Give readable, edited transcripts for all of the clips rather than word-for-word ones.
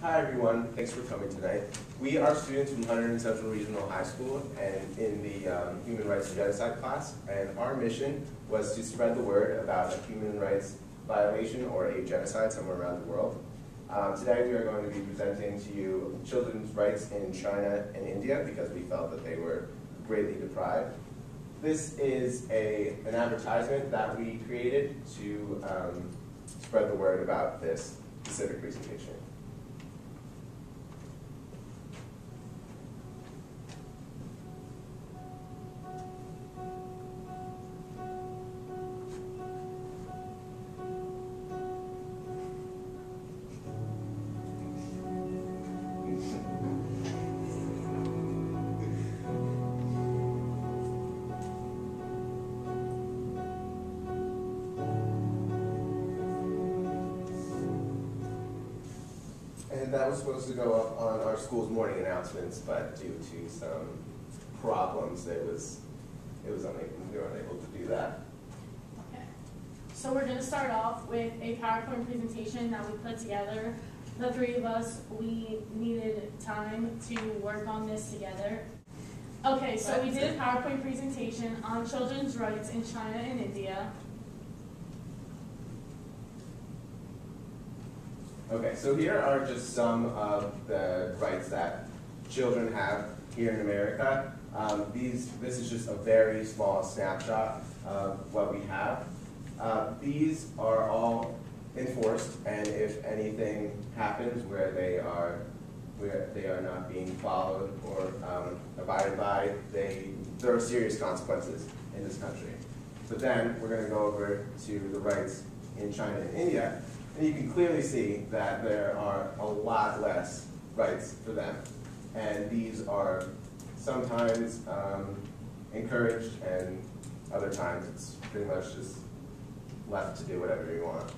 Hi everyone, thanks for coming tonight. We are students from Hunterdon Central Regional High School and in the Human Rights and Genocide class, and our mission was to spread the word about a human rights violation or a genocide somewhere around the world. Today we are going to be presenting to you children's rights in China and India because we felt that they were greatly deprived. This is an advertisement that we created to spread the word about this specific presentation. And that was supposed to go up on our school's morning announcements, but due to some problems, we were unable to do that. Okay. So we're going to start off with a PowerPoint presentation that we put together. The three of us, we needed time to work on this together. Okay, so we did a PowerPoint presentation on children's rights in China and India. Okay, so here are just some of the rights that children have here in America. This is just a very small snapshot of what we have. These are all enforced, and if anything happens where they are not being followed or abided by, there are serious consequences in this country. But then we're going to go over to the rights in China and India. And you can clearly see that there are a lot less rights for them. And these are sometimes encouraged, and other times it's pretty much just left to do whatever you want.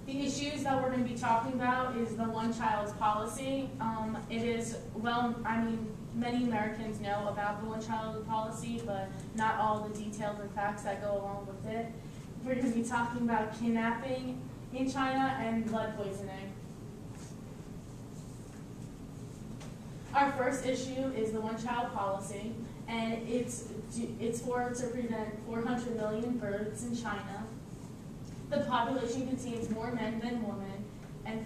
The issues that we're going to be talking about is the one-child policy. It is, well, I mean, many Americans know about the one-child policy, but not all the details and facts that go along with it. We're going to be talking about kidnapping in China and blood poisoning. Our first issue is the one-child policy, and it's for to prevent 400 million births in China. The population contains more men than women, and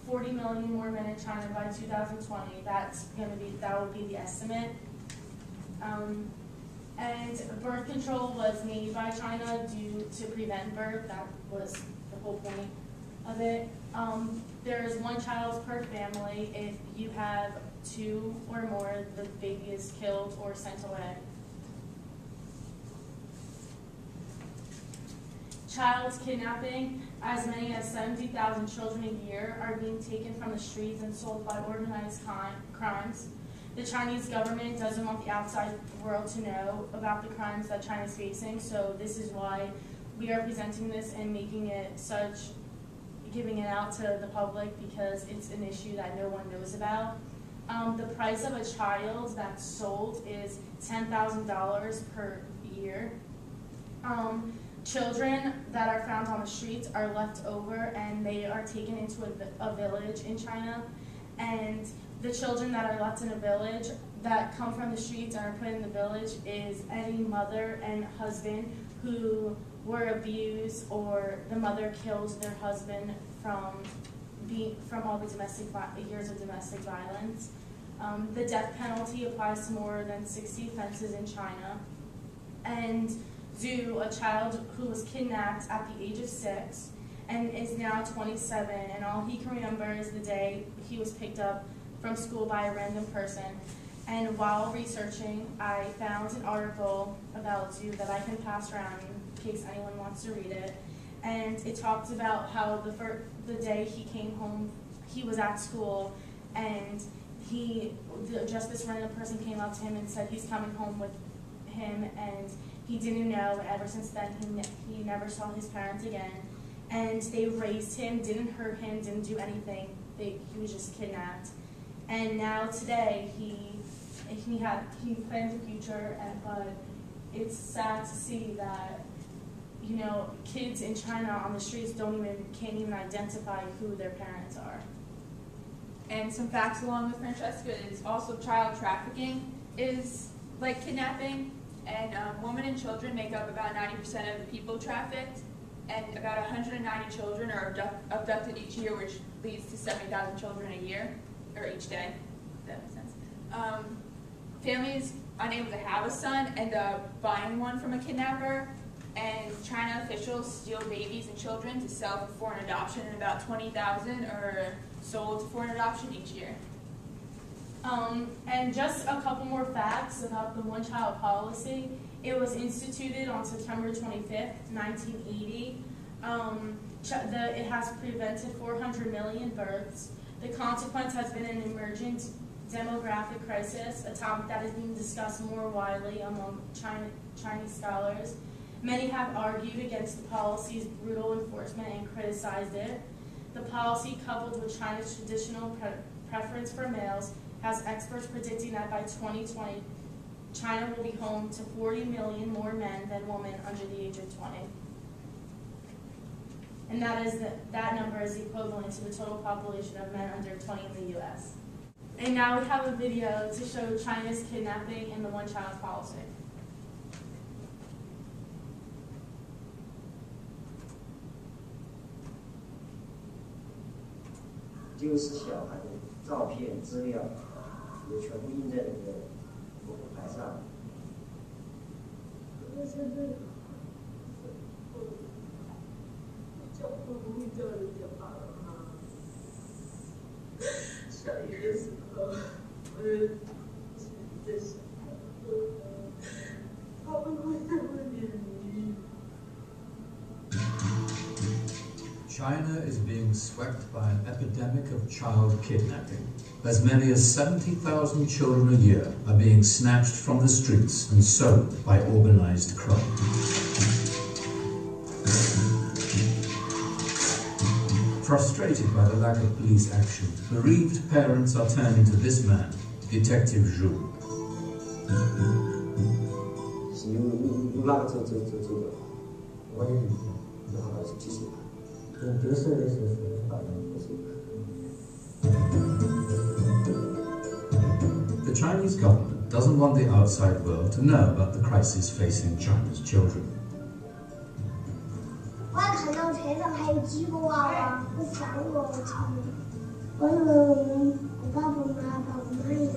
40 million more men in China by 2020. That will be the estimate. And birth control was made by China to prevent birth. That was the whole point of it. There is one child per family. If you have two or more, the baby is killed or sent away. Child kidnapping. As many as 70,000 children a year are being taken from the streets and sold by organized crimes. The Chinese government doesn't want the outside world to know about the crimes that China is facing, so this is why we are presenting this and making it giving it out to the public, because it's an issue that no one knows about. The price of a child that's sold is $10,000 per year. Children that are found on the streets are left over and they are taken into a village in China, and the children that are left in a village that come from the streets and are put in the village is any mother and husband who were abused, or the mother killed their husband from all the years of domestic violence. The death penalty applies to more than 60 offenses in China. And Zhu, a child who was kidnapped at the age of 6 and is now 27, and all he can remember is the day he was picked up from school by a random person. And while researching, I found an article about Zhu that I can pass around in case anyone wants to read it. And it talked about how the day he came home, he was at school, and just this random person came up to him and said he's coming home with him, and he didn't know. Ever since then, he never saw his parents again. And they raised him, didn't hurt him, didn't do anything. He was just kidnapped. And now today, he plans a future, but it's sad to see that you know, kids in China on the streets can't even identify who their parents are. And some facts along with Francesca is also child trafficking is like kidnapping, and women and children make up about 90% of the people trafficked, and about 190 children are abducted each year, which leads to 70,000 children a year, or each day, if that makes sense. Families unable to have a son end up buying one from a kidnapper, and China officials steal babies and children to sell for foreign adoption, and about 20,000 are sold to foreign adoption each year. And just a couple more facts about the one-child policy. It was instituted on September 25th, 1980. It has prevented 400 million births. The consequence has been an emergent demographic crisis, a topic that is being discussed more widely among Chinese scholars. Many have argued against the policy's brutal enforcement and criticized it. The policy, coupled with China's traditional preference for males, has experts predicting that by 2020, China will be home to 40 million more men than women under the age of 20. And that number is equivalent to the total population of men under 20 in the US. And now we have a video to show China's kidnapping and the one-child policy. 就是小孩的照片资料也全部印在那个扑克牌上。小一的时候，我在想，他会不会在外面？ China is being swept by an epidemic of child kidnapping. As many as 70,000 children a year are being snatched from the streets and sold by organized crime. Frustrated by the lack of police action, bereaved parents are turning to this man, Detective Zhu. 有那个这个，我也拿了几十万。 The Chinese government doesn't want the outside world to know about the crisis facing China's children. 我看到车上还有几个娃娃，我吓我了，我以为我爸爸妈一样。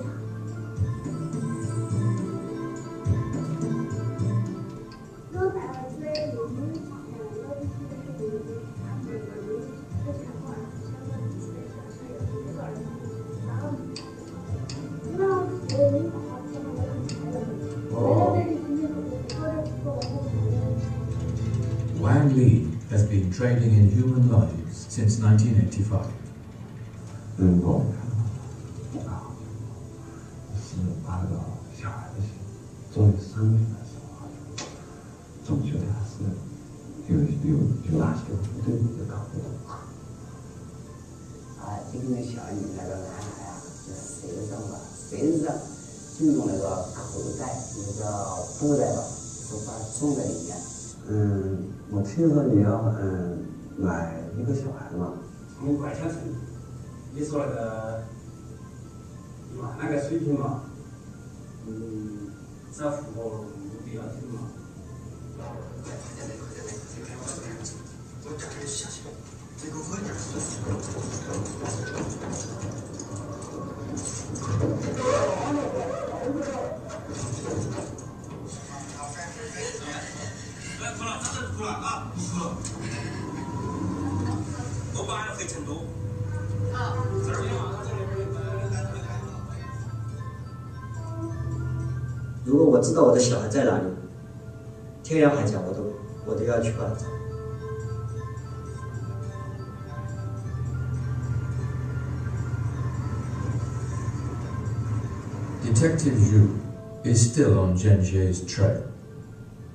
Wang Li has been trading in human lives since 1985. 18个小孩子作为生命的时候，总觉得还是有哪些对你的搞不懂。这个像你那个男孩啊，身上就用那个口袋，那个布袋吧，都把它种在里面。我听说你要买一个小孩嘛。从管辖层，你说那个那个水平嘛，只要符合目的要求嘛。哭了，真的哭了啊！不哭了。我爸要回成都。这儿如果我知道我的小孩在哪里，天涯海角我都要去把他找。 Detective Zhu is still on Zhen Jie's trail.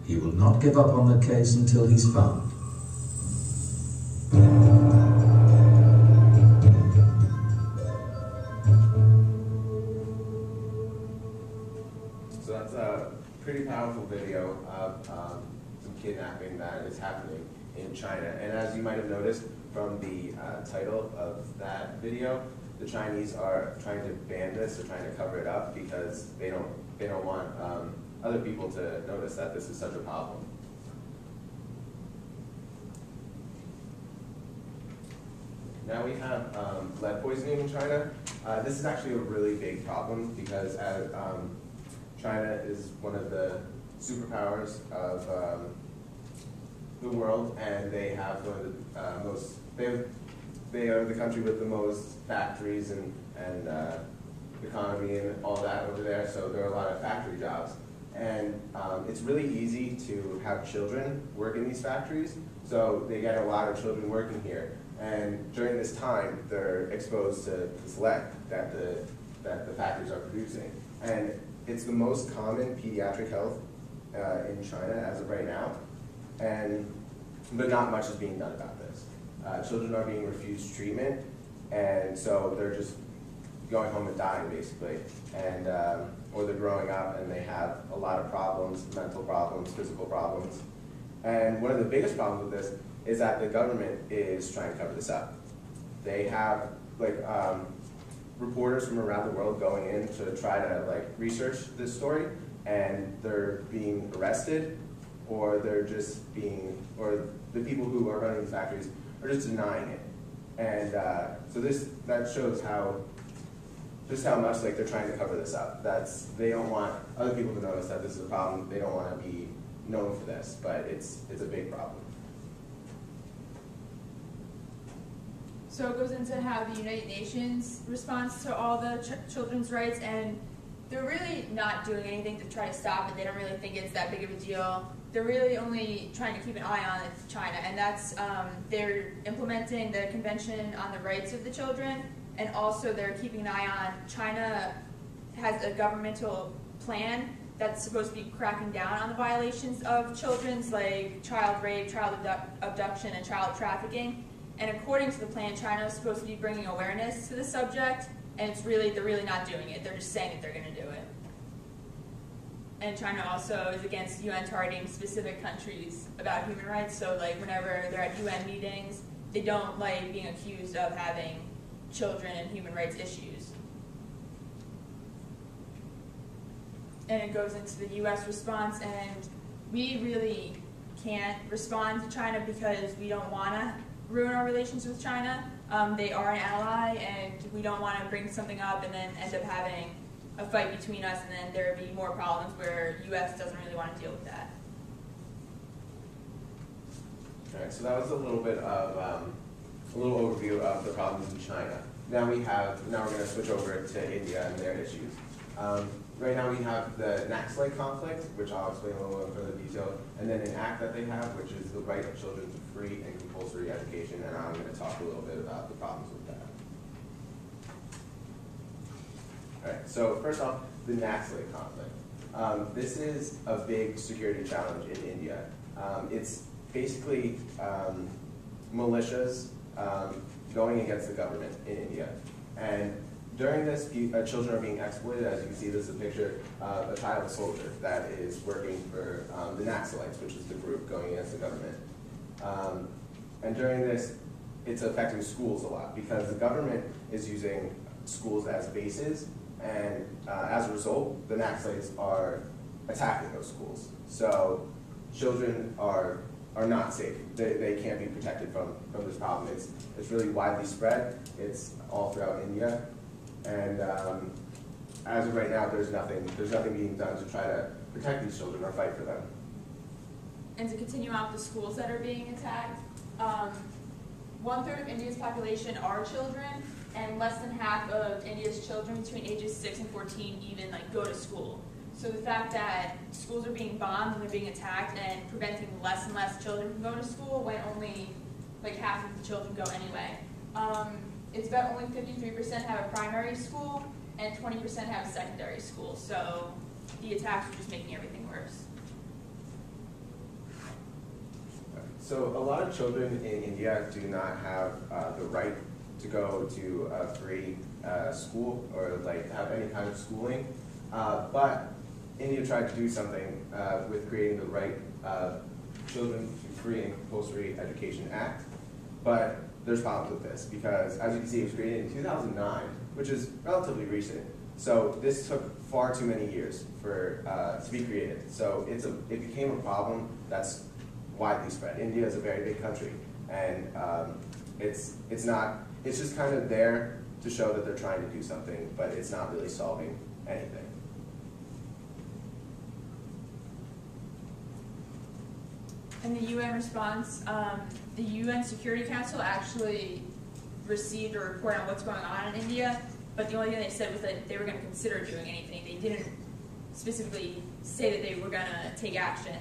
He will not give up on the case until he's found. So that's a pretty powerful video of some kidnapping that is happening in China. And as you might have noticed from the title of that video, the Chinese are trying to ban this, or trying to cover it up, because they don't want other people to notice that this is such a problem. Now we have lead poisoning in China. This is actually a really big problem, because China is one of the superpowers of the world, and they have one of the they are the country with the most factories and economy and all that over there, so there are a lot of factory jobs. And it's really easy to have children work in these factories, so they get a lot of children working here. And during this time, they're exposed to this lead that the factories are producing. And it's the most common pediatric health in China as of right now, but not much is being done about this. Children are being refused treatment, and so they're just going home and dying, basically. And or they're growing up and they have a lot of problems, mental problems, physical problems. And one of the biggest problems with this is that the government is trying to cover this up. They have reporters from around the world going in to try to research this story, and they're being arrested, or they're just being, or the people who are running these factories are just denying it. And so that shows just how much they're trying to cover this up. They don't want other people to notice that this is a problem. They don't want to be known for this, but it's a big problem. So it goes into how the United Nations responds to all the children's rights, and they're really not doing anything to try to stop it. They don't really think it's that big of a deal. They're really only trying to keep an eye on China, and that's they're implementing the Convention on the Rights of the Children, and also they're keeping an eye on China has a governmental plan that's supposed to be cracking down on the violations of children's, like child rape, child abduction, and child trafficking. And according to the plan, China is supposed to be bringing awareness to the subject, and they're really not doing it. They're just saying that they're going to do it. And China also is against UN targeting specific countries about human rights. So whenever they're at UN meetings, they don't like being accused of having children and human rights issues. And it goes into the US response, and we really can't respond to China because we don't want to ruin our relations with China. They are an ally, and we don't want to bring something up and then end up having a fight between us, and then there would be more problems where U.S. doesn't really want to deal with that. All right, so that was a little bit of a little overview of the problems in China. Now we're going to switch over to India and their issues. Right now we have the Naxalite conflict, which I'll explain a little in further detail, and then an act that they have, which is the right of children to free and compulsory education, and I'm going to talk a little bit about the problems with that. All right, so first off, the Naxalite conflict. This is a big security challenge in India. It's basically militias going against the government in India. And during this, children are being exploited. As you can see, this is a picture of a child soldier that is working for the Naxalites, which is the group going against the government. And during this, it's affecting schools a lot because the government is using schools as bases, and as a result, the Naxalites are attacking those schools. So children are not safe. They can't be protected from this problem. It's really widely spread. It's all throughout India. And as of right now, there's nothing being done to try to protect these children or fight for them. And to continue on with the schools that are being attacked, 1/3 of India's population are children, and less than half of India's children between ages 6 and 14 even go to school. So the fact that schools are being bombed and they're being attacked and preventing less and less children from going to school when only half of the children go anyway. It's about only 53% have a primary school and 20% have a secondary school. So the attacks are just making everything worse. So a lot of children in India do not have the right to go to a free school or have any kind of schooling. But India tried to do something with creating the right Children Free and Compulsory Education Act. But there's problems with this because, as you can see, it was created in 2009, which is relatively recent. So this took far too many years for to be created. So it became a problem that's widely spread. India is a very big country, and it's just kind of there to show that they're trying to do something, but it's not really solving anything. In the UN response, the UN Security Council actually received a report on what's going on in India, but the only thing they said was that they were going to consider doing anything. They didn't specifically say that they were going to take action.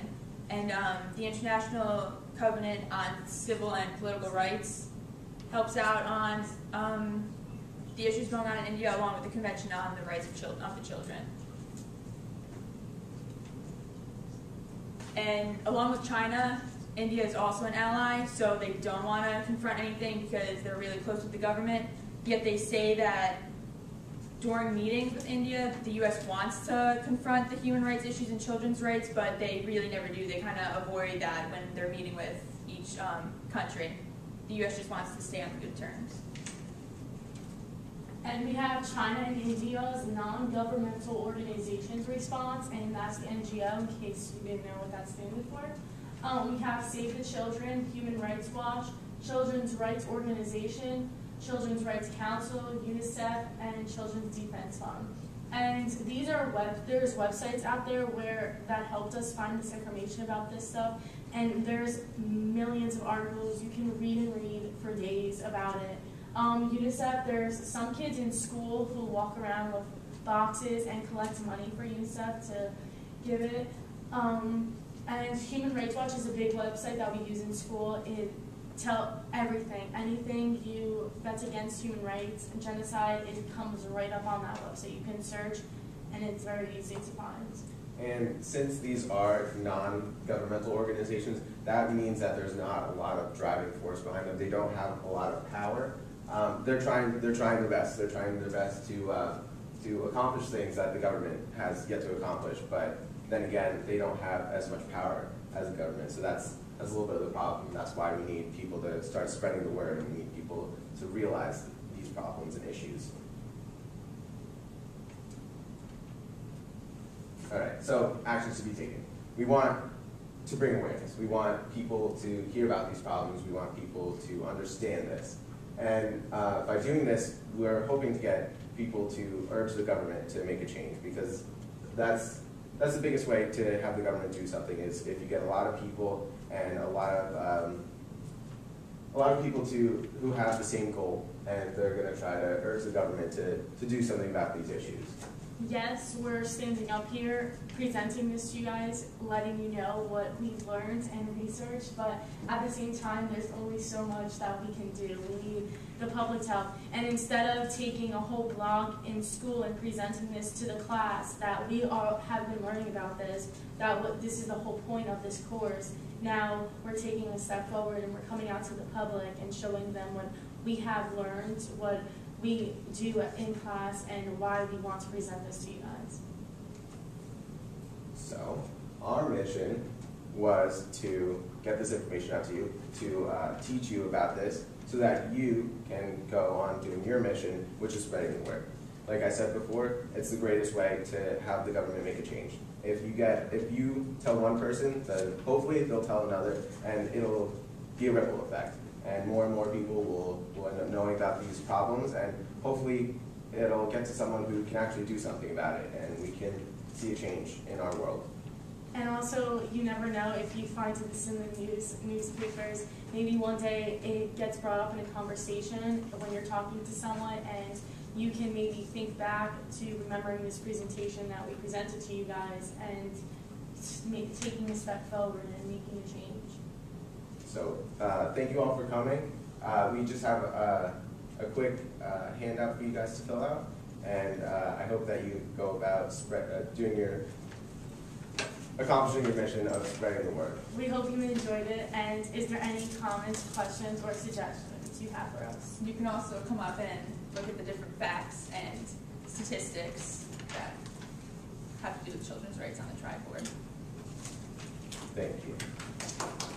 And the International Covenant on Civil and Political Rights helps out on the issues going on in India, along with the Convention on the Rights of the Children. And along with China, India is also an ally, so they don't want to confront anything because they're really close with the government. Yet they say that during meetings with India, the U.S. wants to confront the human rights issues and children's rights, but they really never do. They kind of avoid that when they're meeting with each country. The U.S. just wants to stay on good terms. And we have China and India's non-governmental organizations response, and that's the NGO, in case you didn't know what that stands for. We have Save the Children, Human Rights Watch, Children's Rights Organization, Children's Rights Council, UNICEF, and Children's Defense Fund. And these are there's websites out there that helped us find this information about this stuff, and there's millions of articles you can read and read for days about it. UNICEF, there's some kids in school who walk around with boxes and collect money for UNICEF to give it. And Human Rights Watch is a big website that we use in school. It tells everything, anything that's against human rights and genocide, it comes right up on that website. You can search, and it's very easy to find. And since these are non-governmental organizations, that means that there's not a lot of driving force behind them. They don't have a lot of power. They're trying their best. They're trying their best to accomplish things that the government has yet to accomplish. But then again, they don't have as much power as the government. So that's a little bit of the problem. That's why we need people to start spreading the word, and we need people to realize these problems and issues. All right, so actions to be taken. We want to bring awareness. We want people to hear about these problems. We want people to understand this. And by doing this, we're hoping to get people to urge the government to make a change, because that's the biggest way to have the government do something, is if you get a lot of people and a lot of people who have the same goal, and they're going to try to urge the government to do something about these issues. Yes, we're standing up here, presenting this to you guys, letting you know what we've learned and researched, but at the same time, there's only so much that we can do. We need the public's help. And instead of taking a whole blog in school and presenting this to the class, that we all have been learning about this, this is the whole point of this course. Now we're taking a step forward and we're coming out to the public and showing them what we have learned, what we do in class, and why we want to present this to you guys. So our mission was to get this information out to you, to teach you about this, so that you can go on doing your mission, which is spreading the word. Like I said before, it's the greatest way to have the government make a change. If you tell one person, then hopefully they'll tell another, and it'll be a ripple effect. And more people will end up knowing about these problems, and hopefully it'll get to someone who can actually do something about it, and we can see a change in our world. And also, you never know if you find this in the newspapers, maybe one day it gets brought up in a conversation when you're talking to someone, and you can maybe think back to remembering this presentation that we presented to you guys, and taking a step forward and making a change. So thank you all for coming. We just have a quick handout for you guys to fill out, and I hope that you go about accomplishing your mission of spreading the word. We hope you enjoyed it, and is there any comments, questions, or suggestions you have for us? You can also come up and look at the different facts and statistics that have to do with children's rights on the tri-board. Thank you.